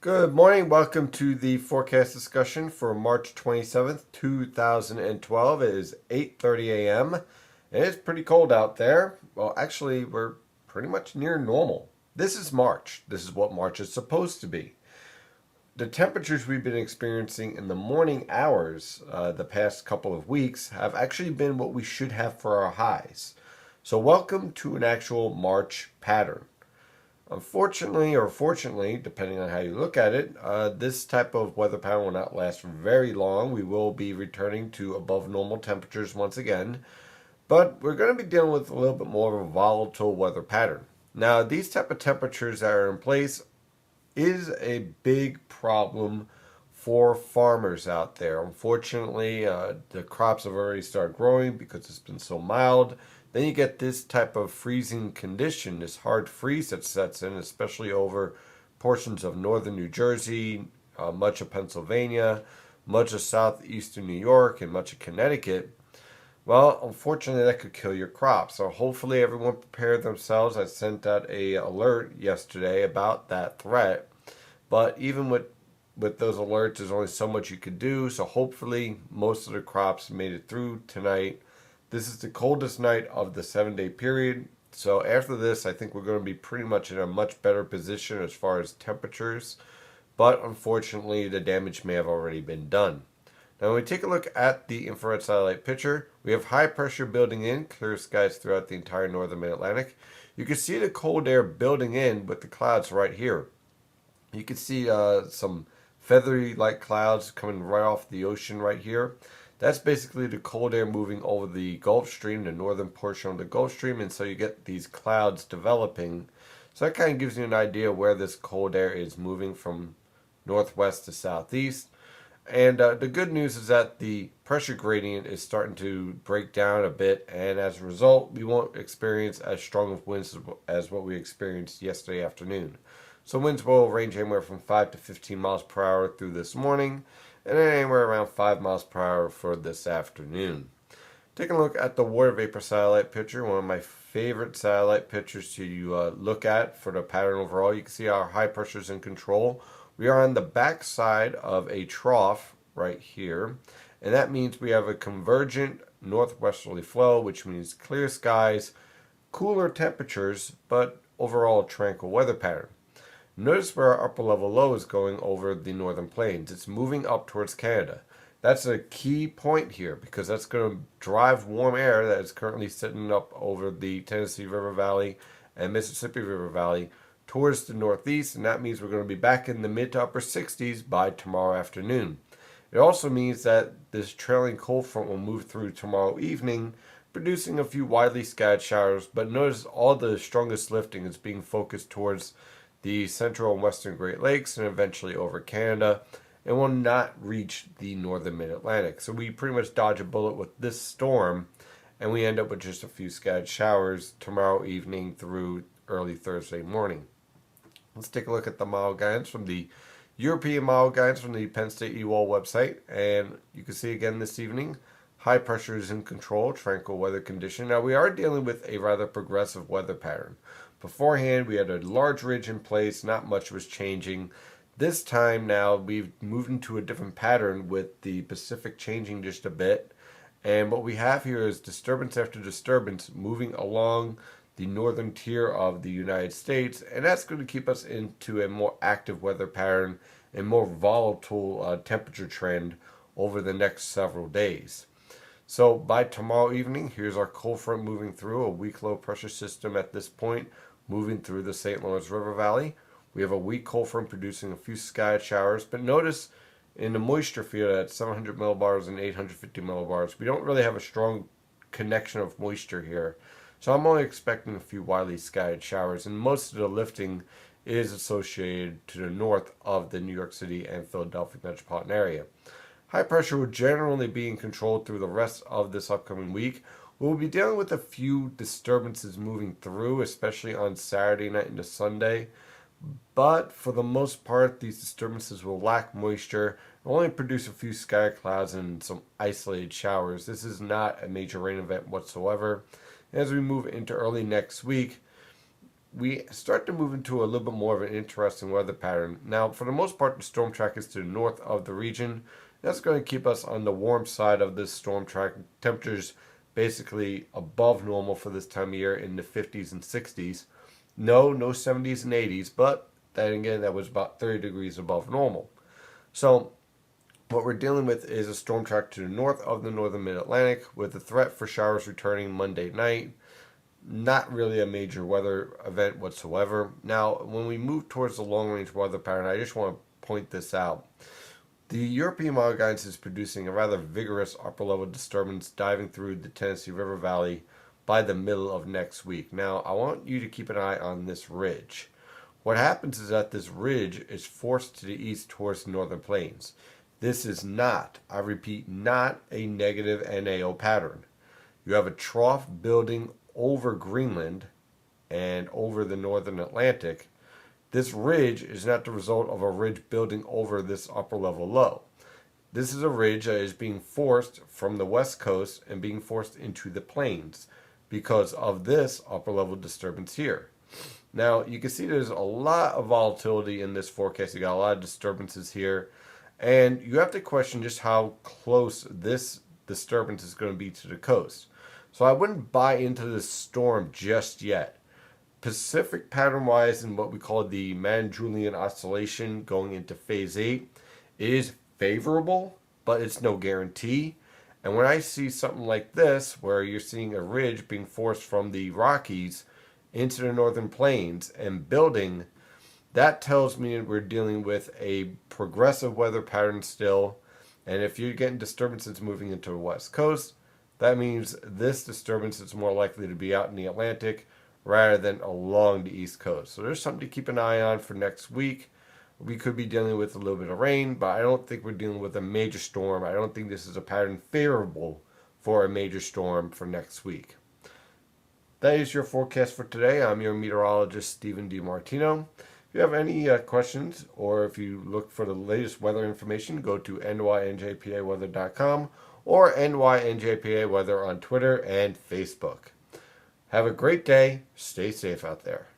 Good morning. Welcome to the forecast discussion for March 27th, 2012. It is 8:30 a.m. and it's pretty cold out there. Well, actually, we're pretty much near normal. This is March. This is what March is supposed to be. The temperatures we've been experiencing in the morning hours the past couple of weeks have actually been what we should have for our highs. So, welcome to an actual March pattern. Unfortunately, or fortunately, depending on how you look at it, this type of weather pattern will not last very long. We will be returning to above normal temperatures once again, but we're going to be dealing with a little bit more of a volatile weather pattern. Now, these type of temperatures that are in place is a big problem for farmers out there. Unfortunately, the crops have already started growing because it's been so mild. Then you get this type of freezing condition, this hard freeze that sets in, especially over portions of northern New Jersey, much of Pennsylvania, much of southeastern New York, and much of Connecticut. Well, unfortunately, that could kill your crop. So hopefully, everyone prepared themselves. I sent out a alert yesterday about that threat. But even with those alerts, there's only so much you could do. So hopefully, most of the crops made it through tonight. This is the coldest night of the 7 day period. So after this, I think we're going to be pretty much in a much better position as far as temperatures. But unfortunately, the damage may have already been done. Now, when we take a look at the infrared satellite picture, we have high pressure building in, clear skies throughout the entire northern mid-Atlantic. You can see the cold air building in with the clouds right here. You can see some feathery like clouds coming right off the ocean right here. That's basically the cold air moving over the Gulf Stream, the northern portion of the Gulf Stream, and so you get these clouds developing. So that kind of gives you an idea where this cold air is moving from northwest to southeast. And the good news is that the pressure gradient is starting to break down a bit, and as a result, we won't experience as strong of winds as what we experienced yesterday afternoon. So winds will range anywhere from 5 to 15 miles per hour through this morning, and then anywhere around 5 miles per hour for this afternoon. Taking a look at the water vapor satellite picture, one of my favorite satellite pictures to look at for the pattern overall. You can see our high pressure is in control. We are on the back side of a trough right here, and that means we have a convergent northwesterly flow, which means clear skies, cooler temperatures, but overall tranquil weather pattern. Notice where our upper level low is going over the northern plains. It's moving up towards Canada. That's a key point here because that's going to drive warm air that is currently sitting up over the Tennessee River Valley and Mississippi River Valley towards the northeast, and that means we're going to be back in the mid to upper 60s by tomorrow afternoon. It also means that this trailing cold front will move through tomorrow evening, producing a few widely scattered showers, but notice all the strongest lifting is being focused towards the central and western Great Lakes and eventually over Canada, and will not reach the northern mid-Atlantic. So we pretty much dodge a bullet with this storm, and we end up with just a few scattered showers tomorrow evening through early Thursday morning. Let's take a look at the model guidance from the European model guidance from the Penn State EWOL website, and you can see again this evening, high pressure is in control, tranquil weather condition. Now we are dealing with a rather progressive weather pattern. Beforehand, we had a large ridge in place, not much was changing. This time now, we've moved into a different pattern with the Pacific changing just a bit. And what we have here is disturbance after disturbance moving along the northern tier of the United States. And that's going to keep us into a more active weather pattern and more volatile temperature trend over the next several days. So by tomorrow evening, here's our cold front moving through, a weak low pressure system at this point, moving through the St. Lawrence River Valley. We have a weak cold front producing a few scattered showers, but notice in the moisture field at 700 millibars and 850 millibars, we don't really have a strong connection of moisture here. So I'm only expecting a few widely scattered showers, and most of the lifting is associated to the north of the New York City and Philadelphia metropolitan area. High pressure will generally be in control through the rest of this upcoming week. We'll be dealing with a few disturbances moving through, especially on Saturday night into Sunday. But for the most part, these disturbances will lack moisture and only produce a few sky clouds and some isolated showers. This is not a major rain event whatsoever. As we move into early next week, we start to move into a little bit more of an interesting weather pattern. Now, for the most part, the storm track is to the north of the region. That's going to keep us on the warm side of this storm track. Temperatures basically above normal for this time of year in the 50s and 60s. No 70s and 80s, but then again, that was about 30 degrees above normal. So what we're dealing with is a storm track to the north of the northern mid-Atlantic with a threat for showers returning Monday night. Not really a major weather event whatsoever. Now, when we move towards the long-range weather pattern, I just want to point this out. The European model guidance is producing a rather vigorous upper-level disturbance diving through the Tennessee River Valley by the middle of next week. Now, I want you to keep an eye on this ridge. What happens is that this ridge is forced to the east towards the northern plains. This is not, I repeat, not a negative NAO pattern. You have a trough building over Greenland and over the northern Atlantic. This ridge is not the result of a ridge building over this upper level low. This is a ridge that is being forced from the west coast and being forced into the plains because of this upper level disturbance here. Now, you can see there's a lot of volatility in this forecast. You got a lot of disturbances here. And you have to question just how close this disturbance is going to be to the coast. So I wouldn't buy into this storm just yet. Pacific pattern-wise in what we call the Mann-Julian Oscillation going into phase 8 is favorable, but it's no guarantee. And when I see something like this, where you're seeing a ridge being forced from the Rockies into the northern plains and building, that tells me we're dealing with a progressive weather pattern still. And if you're getting disturbances moving into the west coast, that means this disturbance is more likely to be out in the Atlantic rather than along the east coast. So there's something to keep an eye on for next week. We could be dealing with a little bit of rain, but I don't think we're dealing with a major storm. I don't think this is a pattern favorable for a major storm for next week. That is your forecast for today. I'm your meteorologist, Stephen DiMartino. If you have any questions or if you look for the latest weather information, go to nynjpaweather.com or nynjpaweather on Twitter and Facebook. Have a great day. Stay safe out there.